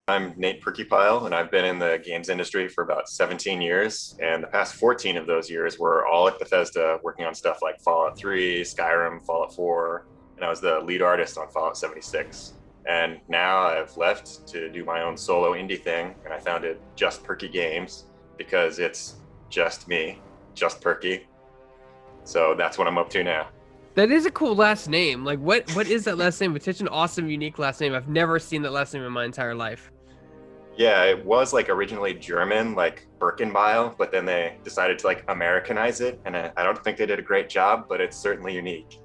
I'm Nate Purkeypile, and I've been in the games industry for about 17 years. And the past 14 of those years were all at Bethesda, working on stuff like Fallout 3, Skyrim, Fallout 4, and I was the lead artist on Fallout 76. And now I've left to do my own solo indie thing, and I founded Just Perky Games because it's just me, just Perky. So that's what I'm up to now. That is a cool last name. Like, what is that last name? It's such an awesome, unique last name. I've never seen that last name in my entire life. Yeah, it was like originally German, like Birkenbile, but then they decided to like Americanize it, and I don't think they did a great job, but it's certainly unique.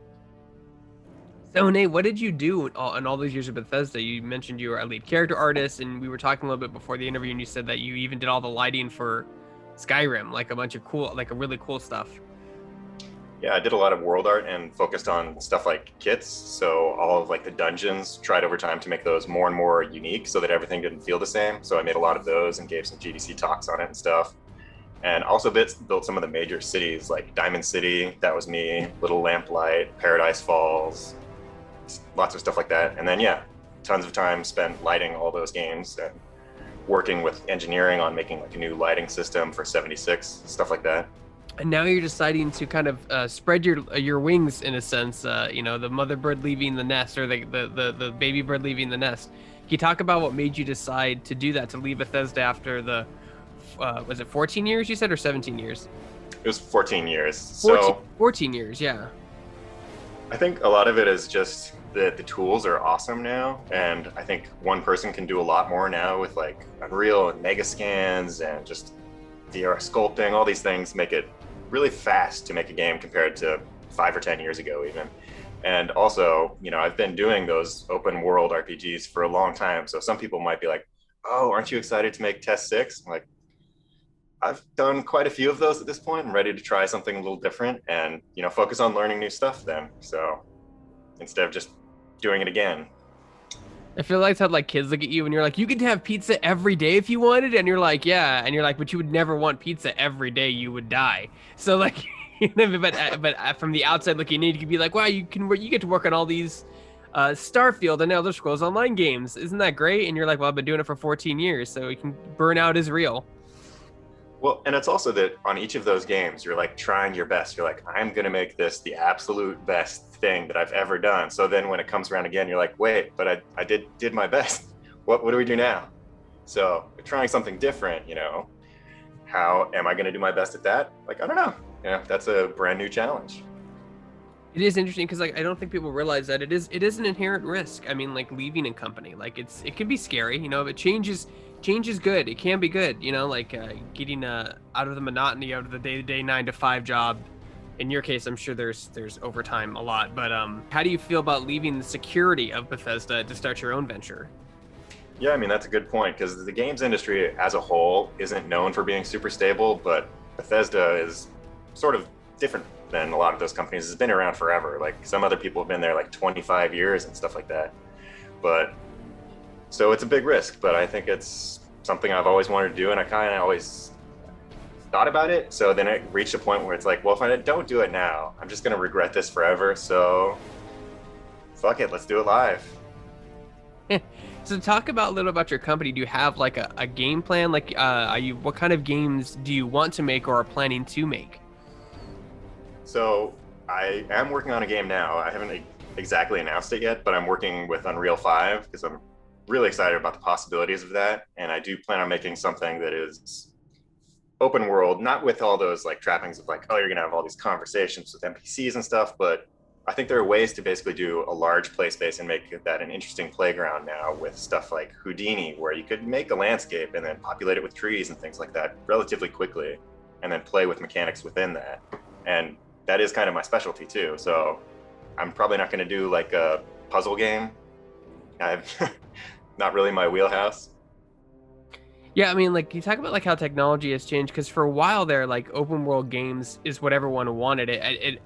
So, Nate, what did you do in all those years of Bethesda? You mentioned you were a lead character artist, and we were talking a little bit before the interview, and you said that you even did all the lighting for Skyrim, like a bunch of cool, like a really cool stuff. Yeah, I did a lot of world art and focused on stuff like kits. So all of like the dungeons, tried over time to make those more and more unique so that everything didn't feel the same. So I made a lot of those and gave some GDC talks on it and stuff. And also built some of the major cities like Diamond City, that was me, Little Lamplight, Paradise Falls, lots of stuff like that. And then yeah, tons of time spent lighting all those games and working with engineering on making like a new lighting system for 76, stuff like that. And now you're deciding to kind of spread your wings in a sense. You know, the mother bird leaving the nest, or the baby bird leaving the nest. Can you talk about what made you decide to do that, to leave Bethesda after the was it 14 years you said, or 17 years? It was 14 years. 14 years, yeah. I think a lot of it is just that the tools are awesome now, and I think one person can do a lot more now with like Unreal and Mega Scans and just VR sculpting. All these things make it really fast to make a game compared to 5 or 10 years ago even. And also, you know, I've been doing those open world RPGs for a long time. So some people might be like, oh, aren't you excited to make Test 6? I'm like, I've done quite a few of those at this point. I'm ready to try something a little different and, you know, focus on learning new stuff then. So instead of just doing it again. I feel like it's how like kids look at you and you're like, you could have pizza every day if you wanted, and you're like, yeah, and you're like, but you would never want pizza every day, you would die. So like, but from the outside looking in, you could be like, wow, you get to work on all these Starfield and Elder Scrolls Online games. Isn't that great? And you're like, well, I've been doing it for 14 years, so you can Burnout is real. Well, and it's also that on each of those games, you're like trying your best. You're like, I'm going to make this the absolute best thing that I've ever done. So then when it comes around again, you're like, wait, but I did my best. What do we do now? So trying something different, you know, how am I going to do my best at that? Like, I don't know. Yeah, that's a brand new challenge. It is interesting because like I don't think people realize that it is an inherent risk. I mean, like leaving a company, like it can be scary, you know, but change is good. It can be good, you know, like getting out of the monotony, out of the day-to-day 9 to 5 job. In your case, I'm sure there's overtime a lot, but how do you feel about leaving the security of Bethesda to start your own venture? Yeah, I mean, that's a good point because the games industry as a whole isn't known for being super stable, but Bethesda is sort of different than a lot of those companies. It's been around forever. Like some other people have been there like 25 years and stuff like that. But so it's a big risk, but I think it's something I've always wanted to do, and I kind of always thought about it. So then it reached a point where it's like, well, if I don't do it now, I'm just going to regret this forever. So fuck it, let's do it live. So talk about a little about your company. Do you have like a game plan? Like, what kind of games do you want to make or are planning to make? So I am working on a game now. I haven't exactly announced it yet, but I'm working with Unreal 5 because I'm really excited about the possibilities of that. And I do plan on making something that is open world, not with all those like trappings of like, oh, you're gonna have all these conversations with NPCs and stuff, but I think there are ways to basically do a large play space and make that an interesting playground now with stuff like Houdini, where you could make a landscape and then populate it with trees and things like that relatively quickly, and then play with mechanics within that. And that is kind of my specialty too. So I'm probably not going to do like a puzzle game. I've not really my wheelhouse. Yeah, I mean, like you talk about like how technology has changed, because for a while there, like open world games is what everyone wanted.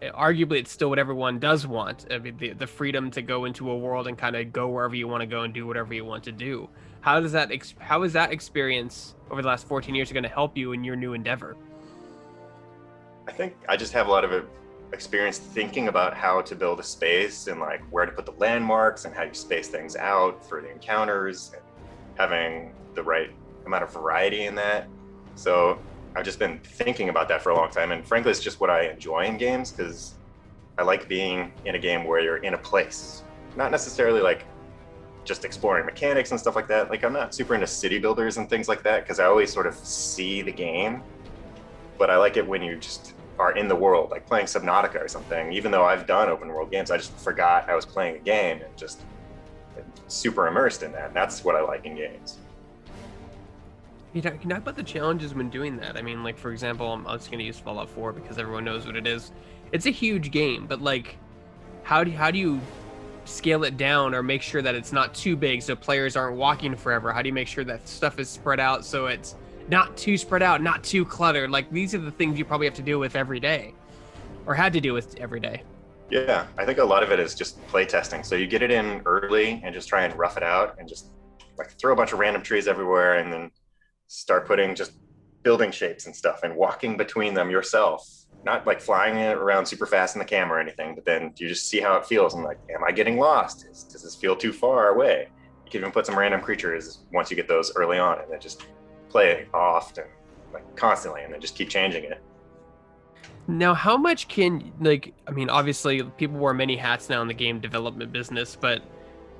Arguably, it's still what everyone does want. I mean, the freedom to go into a world and kind of go wherever you want to go and do whatever you want to do. How is that experience over the last 14 years going to help you in your new endeavor? I think I just have a lot of experience thinking about how to build a space and like where to put the landmarks and how you space things out for the encounters and having the right amount of variety in that. So I've just been thinking about that for a long time. And frankly, it's just what I enjoy in games, because I like being in a game where you're in a place, not necessarily like just exploring mechanics and stuff like that. Like I'm not super into city builders and things like that, because I always sort of see the game, but I like it when you just are in the world, like playing Subnautica or something. Even though I've done open world games, I just forgot I was playing a game and just super immersed in that. And that's what I like in games. You talk about the challenges when doing that. I mean, like, for example, I'm just going to use Fallout 4 because everyone knows what it is. It's a huge game, but like, how do you scale it down or make sure that it's not too big so players aren't walking forever? How do you make sure that stuff is spread out so it's not too spread out, not too cluttered? Like, these are the things you probably have to deal with every day, or had to deal with every day. Yeah, I think a lot of it is just play testing. So you get it in early and just try and rough it out and just like throw a bunch of random trees everywhere and then start putting just building shapes and stuff and walking between them yourself, not like flying it around super fast in the camera or anything, but then you just see how it feels and like, am I getting lost? Does this feel too far away? You can even put some random creatures once you get those early on, and then just play off and like constantly, and then just keep changing it. Now, how much can, like, I mean, obviously people wear many hats now in the game development business, but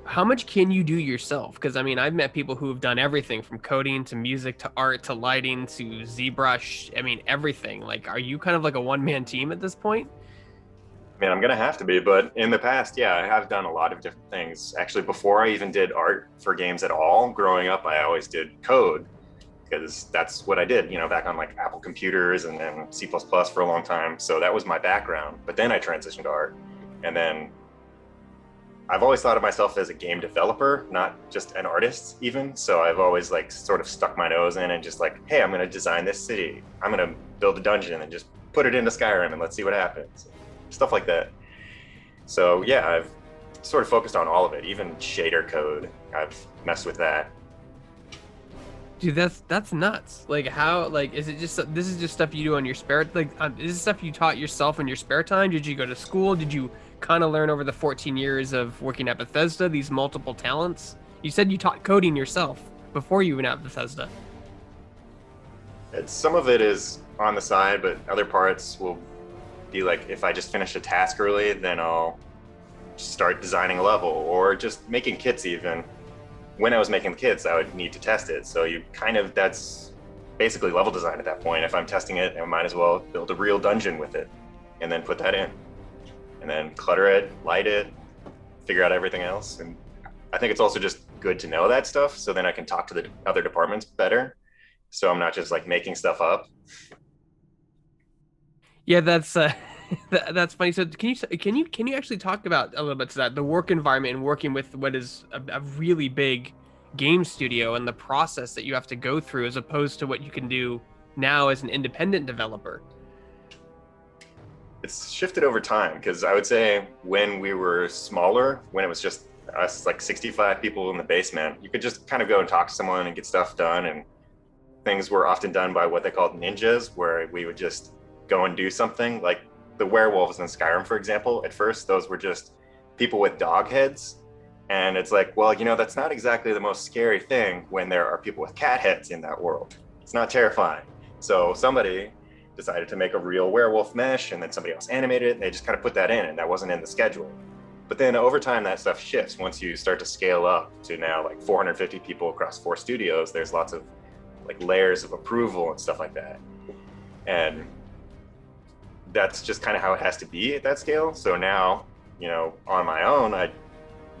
how much can you do yourself? Because I mean, I've met people who have done everything from coding to music to art to lighting to ZBrush. I mean, everything. Like, are you kind of like a one-man team at this point? I mean, I'm gonna have to be, but in the past, yeah, I have done a lot of different things. Actually, before I even did art for games at all, growing up, I always did code, because that's what I did, you know, back on like Apple computers and then C++ for a long time. So that was my background. But then I transitioned to art, and then I've always thought of myself as a game developer, not just an artist even. So I've always like sort of stuck my nose in and just like, hey, I'm going to design this city. I'm going to build a dungeon and just put it into Skyrim and let's see what happens. Stuff like that. So yeah, I've sort of focused on all of it, even shader code. I've messed with that. Dude, that's nuts. Like, how, like, is it just, this is just stuff you do on your spare, like, is this stuff you taught yourself in your spare time? Did you go to school? Did you kind of learn over the 14 years of working at Bethesda, these multiple talents? You said you taught coding yourself before you went out Bethesda. Some of it is on the side, but other parts will be like, if I just finish a task early, then I'll start designing a level or just making kits even. When I was making the kits, I would need to test it. So you kind of, that's basically level design at that point. If I'm testing it, I might as well build a real dungeon with it and then put that in. And then clutter it, light it, figure out everything else. And I think it's also just good to know that stuff, so then I can talk to the other departments better. So I'm not just like making stuff up. Yeah, that's that's funny. So can you actually talk about a little bit to that, the work environment and working with what is a really big game studio and the process that you have to go through as opposed to what you can do now as an independent developer? It's shifted over time, because I would say when we were smaller, when it was just us, like 65 people in the basement, you could just kind of go and talk to someone and get stuff done. And things were often done by what they called ninjas, where we would just go and do something. Like the werewolves in Skyrim, for example, at first, those were just people with dog heads. And it's like, well, you know, that's not exactly the most scary thing when there are people with cat heads in that world. It's not terrifying. So somebody decided to make a real werewolf mesh, and then somebody else animated it, and they just kind of put that in, and that wasn't in the schedule. But then over time, that stuff shifts. Once you start to scale up to now like 450 people across 4 studios, there's lots of like layers of approval and stuff like that. And that's just kind of how it has to be at that scale. So now, you know, on my own, I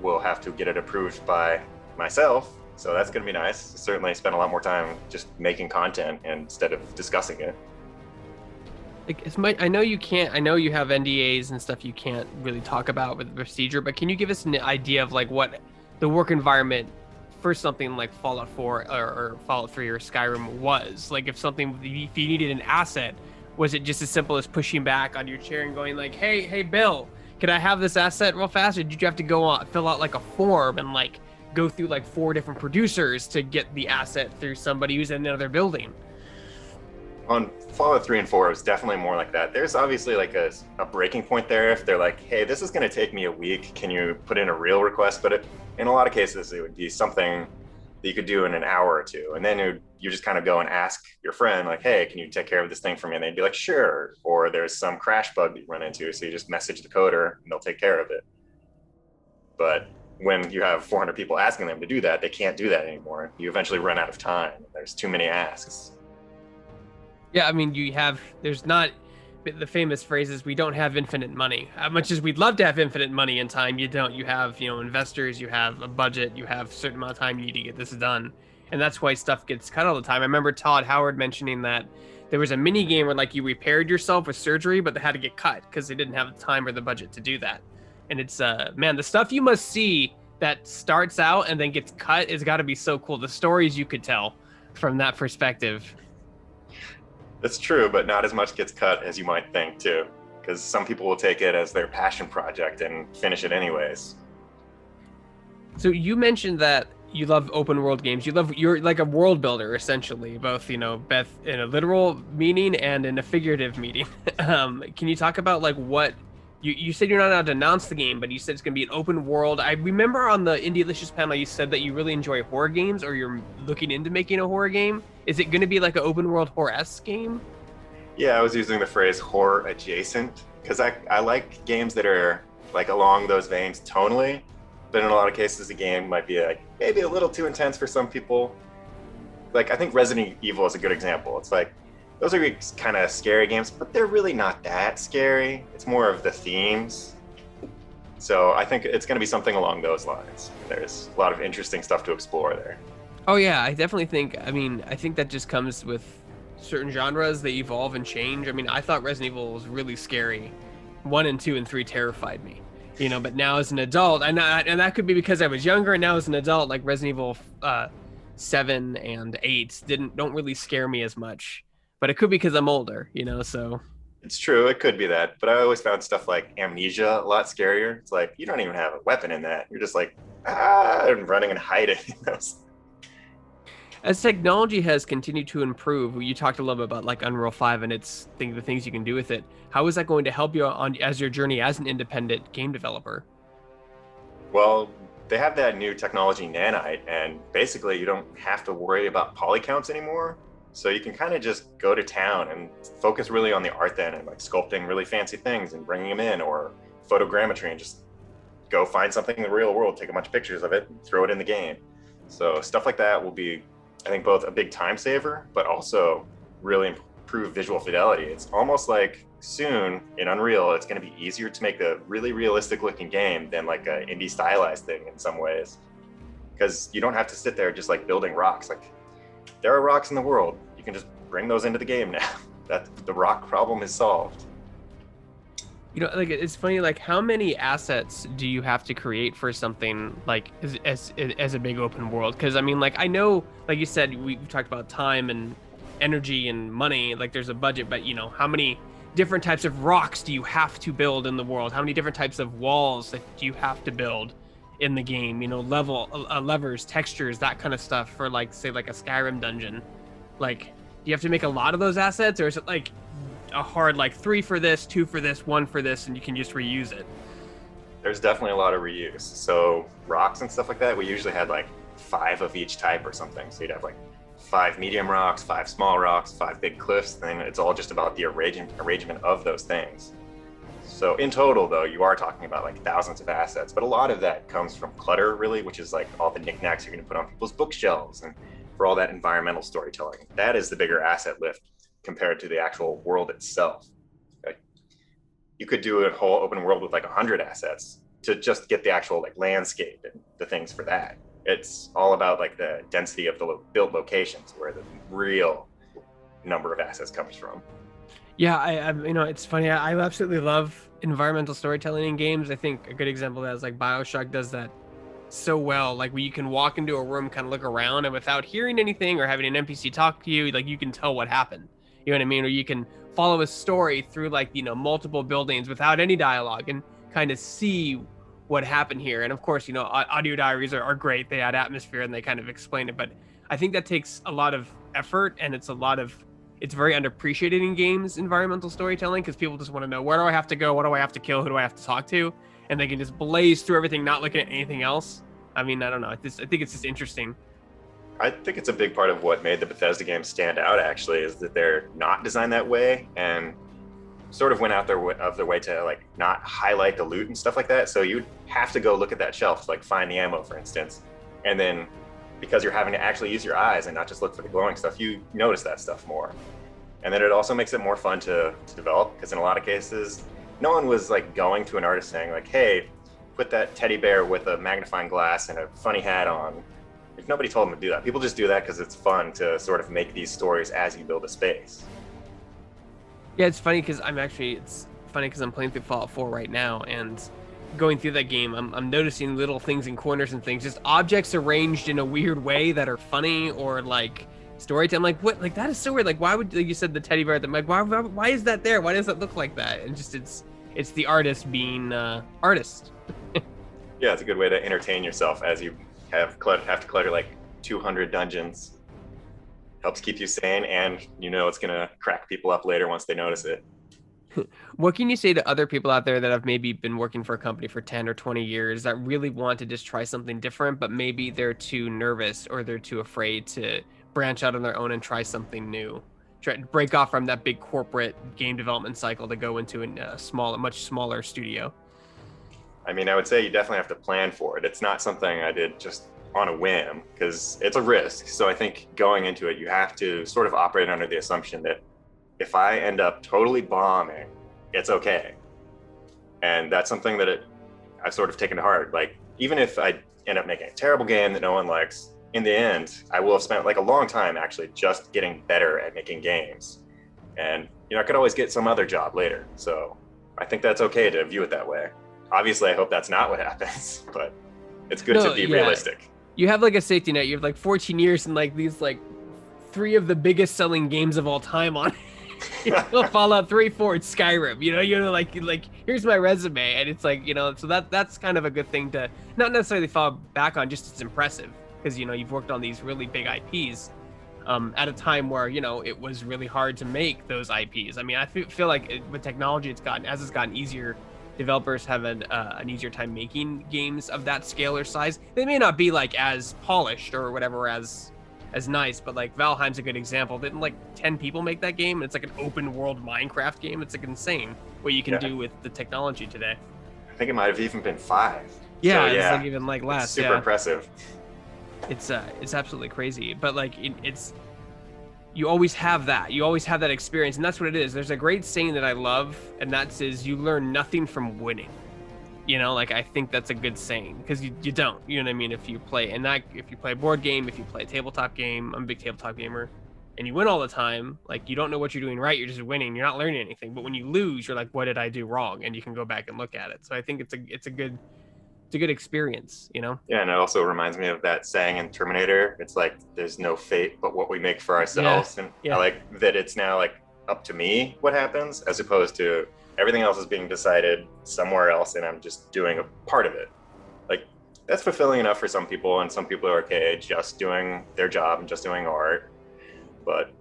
will have to get it approved by myself. So that's going to be nice. Certainly spend a lot more time just making content instead of discussing it. Like, I know you can't, I know you have NDAs and stuff you can't really talk about with the procedure, but can you give us an idea of like what the work environment for something like Fallout 4 or Fallout 3 or Skyrim was? Like, if you needed an asset, was it just as simple as pushing back on your chair and going like, hey Bill, can I have this asset real fast? Or did you have to go on, fill out like a form and like go through like 4 different producers to get the asset through somebody who's in another building? on Fallout 3 and 4, it was definitely more like that. There's obviously like a breaking point there if they're like, hey, this is going to take me a week. Can you put in a real request? But in a lot of cases, it would be something that you could do in an hour or two. And then you just kind of go and ask your friend, like, hey, can you take care of this thing for me? And they'd be like, sure. Or there's some crash bug that you run into. So you just message the coder and they'll take care of it. But when you have 400 people asking them to do that, they can't do that anymore. You eventually run out of time. There's too many asks. Yeah, I mean, there's not the famous phrase is we don't have infinite money. As much as we'd love to have infinite money and time, you don't. You have, investors, you have a budget, you have a certain amount of time you need to get this done. And that's why stuff gets cut all the time. I remember Todd Howard mentioning that there was a mini game where like you repaired yourself with surgery, but they had to get cut because they didn't have the time or the budget to do that. And it's, man, the stuff you must see that starts out and then gets cut has got to be so cool. The stories you could tell from that perspective. That's true, but not as much gets cut as you might think too, because some people will take it as their passion project and finish it anyways. So you mentioned that you love open world games. You're like a world builder essentially, both Beth in a literal meaning and in a figurative meaning. Can you talk about like what you said you're not allowed to announce the game, but you said it's going to be an open world. I remember on the Indielicious panel you said that you really enjoy horror games, or you're looking into making a horror game. Is it going to be like an open world horror-esque game? Yeah, I was using the phrase horror adjacent because I like games that are like along those veins tonally, but in a lot of cases the game might be like maybe a little too intense for some people. Like I think Resident Evil is a good example. It's like those are kind of scary games, but they're really not that scary. It's more of the themes. So I think it's going to be something along those lines. There's a lot of interesting stuff to explore there. Oh yeah, I definitely think, I think that just comes with certain genres. They evolve and change. I mean, I thought Resident Evil was really scary. 1 and 2 and 3 terrified me, but now as an adult, and that could be because I was younger, and now as an adult, like Resident Evil 7 and 8 don't really scare me as much. But it could be because I'm older, so. It's true, it could be that. But I always found stuff like Amnesia a lot scarier. It's like, you don't even have a weapon in that. You're just like, and running and hiding. As technology has continued to improve, you talked a little bit about like Unreal 5 and the things you can do with it. How is that going to help you as your journey as an independent game developer? Well, they have that new technology, Nanite, and basically you don't have to worry about poly counts anymore. So you can kind of just go to town and focus really on the art then and like sculpting really fancy things and bringing them in, or photogrammetry, and just go find something in the real world, take a bunch of pictures of it, and throw it in the game. So stuff like that will be, I think, both a big time saver, but also really improve visual fidelity. It's almost like soon in Unreal, it's going to be easier to make a really realistic looking game than like an indie stylized thing in some ways, because you don't have to sit there just like building rocks. Like there are rocks in the world. You can just bring those into the game now. That the rock problem is solved. Like it's funny, like how many assets do you have to create for something like as a big open world? Because I mean, like I know, like you said, we've talked about time and energy and money. Like there's a budget, but how many different types of rocks do you have to build in the world? How many different types of walls that do you have to build in the game? Levers, textures, that kind of stuff for like say like a Skyrim dungeon. Like, do you have to make a lot of those assets, or is it like a hard like 3 for this, 2 for this, 1 for this, and you can just reuse it? There's definitely a lot of reuse. So rocks and stuff like that, we usually had like 5 of each type or something. So you'd have like 5 medium rocks, 5 small rocks, 5 big cliffs. Then it's all just about the arrangement of those things. So in total, though, you are talking about like thousands of assets, but a lot of that comes from clutter, really, which is like all the knickknacks you're going to put on people's bookshelves, and for all that environmental storytelling. That is the bigger asset lift compared to the actual world itself. Like, you could do a whole open world with like 100 assets to just get the actual like landscape and the things for that. It's all about like the density of the built locations where the real number of assets comes from. Yeah, I it's funny. I absolutely love environmental storytelling in games. I think a good example of that is like BioShock does that so well. Like where you can walk into a room, kind of look around, and without hearing anything or having an NPC talk to you, like you can tell what happened. You know what I mean? Or you can follow a story through like, multiple buildings without any dialogue and kind of see what happened here. And of course, audio diaries are great. They add atmosphere and they kind of explain it. But I think that takes a lot of effort, and it's it's very underappreciated in games, environmental storytelling, because people just want to know, where do I have to go? What do I have to kill? Who do I have to talk to? And they can just blaze through everything, not looking at anything else. I mean, I don't know. I think it's just interesting. I think it's a big part of what made the Bethesda games stand out, actually, is that they're not designed that way and sort of went out of their way to like not highlight the loot and stuff like that. So you'd have to go look at that shelf to like find the ammo, for instance. And then because you're having to actually use your eyes and not just look for the glowing stuff, you notice that stuff more. And then it also makes it more fun to develop, because in a lot of cases, no one was like going to an artist saying like, hey, put that teddy bear with a magnifying glass and a funny hat on. Like, nobody told them to do that. People just do that because it's fun to sort of make these stories as you build a space. Yeah, it's funny because I'm playing through Fallout 4 right now, and going through that game, I'm noticing little things in corners and things, just objects arranged in a weird way that are funny, or like storytelling. Like, what? Like, that is so weird. Like, why would, like you said, the teddy bear? Like, why is that there? Why does that look like that? And just it's the artist being artist. Yeah, it's a good way to entertain yourself as you have to clutter like 200 dungeons. Helps keep you sane, and you know it's gonna crack people up later once they notice it. What can you say to other people out there that have maybe been working for a company for 10 or 20 years that really want to just try something different, but maybe they're too nervous or they're too afraid to branch out on their own and try something new? Try to break off from that big corporate game development cycle to go into a much smaller studio. I mean, I would say you definitely have to plan for it. It's not something I did just on a whim, because it's a risk. So I think going into it, you have to sort of operate under the assumption that if I end up totally bombing, it's okay. And that's something that I've sort of taken to heart. Like, even if I end up making a terrible game that no one likes, in the end, I will have spent like a long time actually just getting better at making games. And, you know, I could always get some other job later. So I think that's okay to view it that way. Obviously, I hope that's not what happens, but it's good to be realistic. You have like a safety net. You have like 14 years and like these like 3 of the biggest selling games of all time on Fallout 3, 4, and Skyrim. You know, like here's my resume, and it's like, you know, so that's kind of a good thing to not necessarily fall back on. Just it's impressive because, you know, you've worked on these really big IPs at a time where, you know, it was really hard to make those IPs. I mean, I feel like with technology, it's gotten easier. Developers have an easier time making games of that scale or size. They may not be like as polished or whatever as nice, but like Valheim's a good example. Didn't like 10 people make that game? It's like an open world Minecraft game. It's like insane what you can do with the technology today. I think it might have even been 5. Yeah, so, it's like even like less. It's super impressive. It's absolutely crazy, but like it's you always have that. You always have that experience, and that's what it is. There's a great saying that I love, and that says you learn nothing from winning. You know, like, I think that's a good saying, because you don't. You know what I mean? If you play a board game, if you play a tabletop game, I'm a big tabletop gamer, and you win all the time, like, you don't know what you're doing right. You're just winning. You're not learning anything. But when you lose, you're like, what did I do wrong? And you can go back and look at it. So I think it's a good experience, you know? Yeah, and it also reminds me of that saying in Terminator. It's like, there's no fate but what we make for ourselves. Yeah. And I like that it's now like up to me what happens, as opposed to everything else is being decided somewhere else and I'm just doing a part of it. Like, that's fulfilling enough for some people, and some people are okay just doing their job and just doing art. But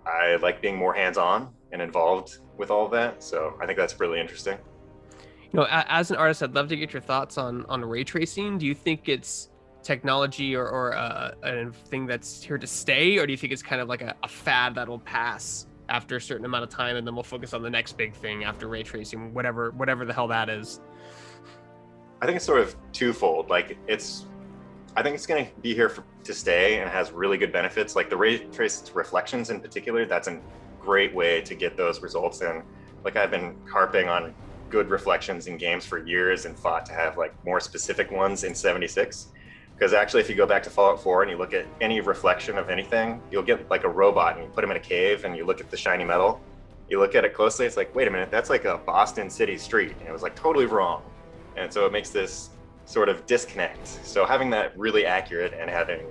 I like being more hands-on and involved with all of that. So I think that's really interesting. You know, as an artist, I'd love to get your thoughts on ray tracing. Do you think it's technology or a thing that's here to stay, or do you think it's kind of like a fad that'll pass after a certain amount of time, and then we'll focus on the next big thing after ray tracing, whatever the hell that is? I think it's sort of twofold. Like, I think it's going to be here to stay, and it has really good benefits. Like the ray traced reflections in particular, that's a great way to get those results. And like, I've been harping on good reflections in games for years and fought to have like more specific ones in 76. Because actually, if you go back to Fallout 4 and you look at any reflection of anything, you'll get like a robot and you put him in a cave and you look at the shiny metal. You look at it closely, it's like, wait a minute, that's like a Boston city street. And it was like totally wrong. And so it makes this sort of disconnect. So having that really accurate and having,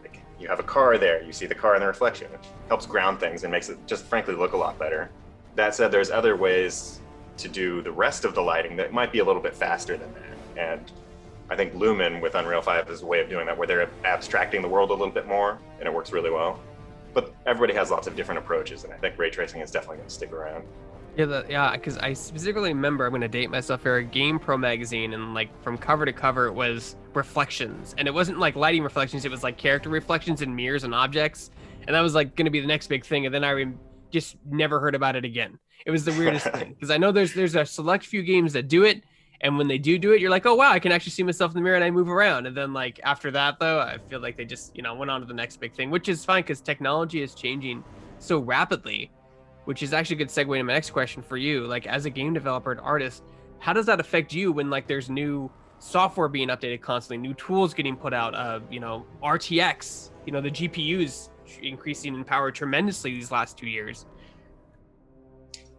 like, you have a car there, you see the car in the reflection, it helps ground things and makes it just frankly look a lot better. That said, there's other ways to do the rest of the lighting that might be a little bit faster than that. And I think Lumen with Unreal 5 is a way of doing that, where they're abstracting the world a little bit more, and it works really well. but everybody has lots of different approaches, and I think ray tracing is definitely going to stick around. Yeah, because I specifically remember, I'm gonna date myself here, a Game Pro magazine, and like from cover to cover it was reflections, and it wasn't like lighting reflections, it was like character reflections in mirrors and objects, and that was like gonna be the next big thing, and then just never heard about it again. It was the weirdest thing, because I know there's a select few games that do it, and when they do it, you're like, oh wow, I can actually see myself in the mirror and I move around, and then like after that though, I feel like they just went on to the next big thing, which is fine because technology is changing so rapidly. Which is actually a good segue to my next question for you. Like, as a game developer and artist, how does that affect you when like there's new software being updated constantly, new tools getting put out? RTX, the GPUs increasing in power tremendously these last 2 years.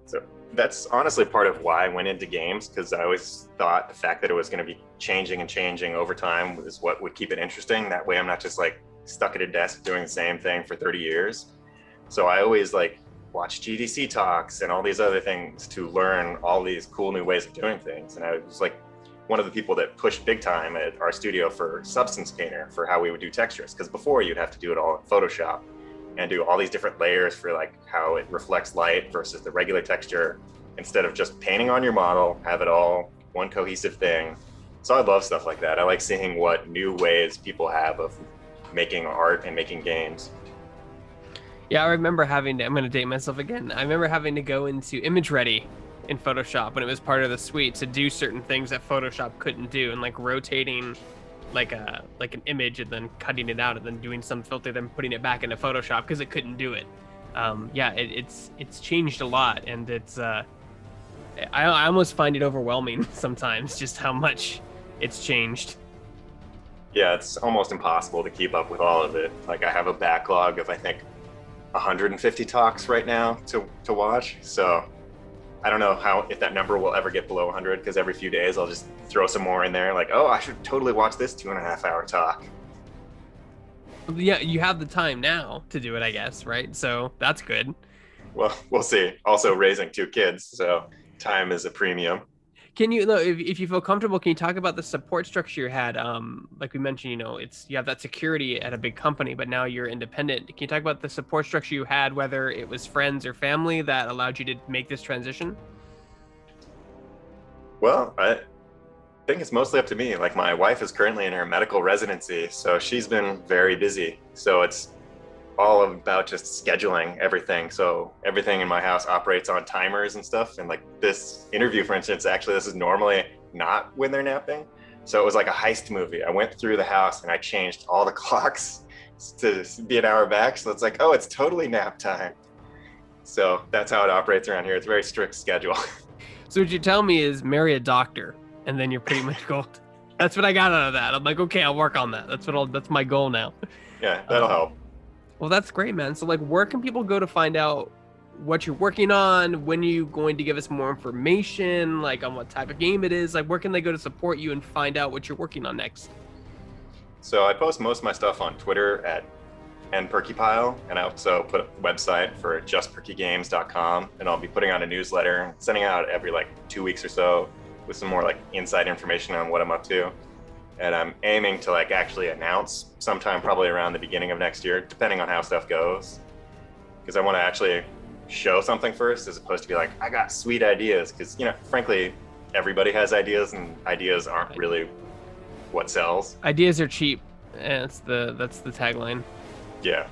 So that's honestly part of why I went into games, because I always thought the fact that it was going to be changing and changing over time was what would keep it interesting. That way I'm not just like stuck at a desk doing the same thing for 30 years. So I always like watch GDC talks and all these other things to learn all these cool new ways of doing things. And I was like one of the people that pushed big time at our studio for Substance Painter for how we would do textures. Because before you'd have to do it all in Photoshop and do all these different layers for like how it reflects light versus the regular texture, instead of just painting on your model, have it all one cohesive thing. So I love stuff like that. I like seeing what new ways people have of making art and making games. Yeah, I remember I'm going to date myself again. I remember having to go into Image Ready in Photoshop when it was part of the suite to do certain things that Photoshop couldn't do, and like rotating like an image and then cutting it out and then doing some filter, then putting it back into Photoshop because it couldn't do it. It's changed a lot, and I almost find it overwhelming sometimes just how much it's changed. Yeah, it's almost impossible to keep up with all of it. Like I have a backlog of, I think, 150 talks right now to watch. So I don't know if that number will ever get below 100, because every few days I'll just throw some more in there. Like, oh, I should totally watch this 2.5 hour talk. Yeah, you have the time now to do it, I guess, right? So that's good. Well, we'll see. Also raising 2 kids, so time is a premium. Can you, though, if you feel comfortable, can you talk about the support structure you had? Like we mentioned, you have that security at a big company, but now you're independent. Can you talk about the support structure you had, whether it was friends or family, that allowed you to make this transition? Well, I think it's mostly up to me. Like my wife is currently in her medical residency, so she's been very busy. So it's all about just scheduling everything. So everything in my house operates on timers and stuff. And like this interview, for instance, actually, this is normally not when they're napping. So it was like a heist movie. I went through the house and I changed all the clocks to be an hour back. So it's like, oh, it's totally nap time. So that's how it operates around here. It's a very strict schedule. So what you tell me is marry a doctor, and then you're pretty much gold. That's what I got out of that. I'm like, okay, I'll work on that. That's my goal now. Yeah, that'll help. Well, that's great, man. So like, where can people go to find out what you're working on? When are you going to give us more information, like on what type of game it is? Like, where can they go to support you and find out what you're working on next? So I post most of my stuff on Twitter at Purkeypile, and I also put up a website for justperkygames.com, and I'll be putting out a newsletter, sending out every like 2 weeks or so with some more like inside information on what I'm up to. And I'm aiming to like actually announce sometime probably around the beginning of next year, depending on how stuff goes. Because I want to actually show something first, as opposed to be like, I got sweet ideas. Because, frankly, everybody has ideas, and ideas aren't really what sells. Ideas are cheap. And that's the tagline. Yeah.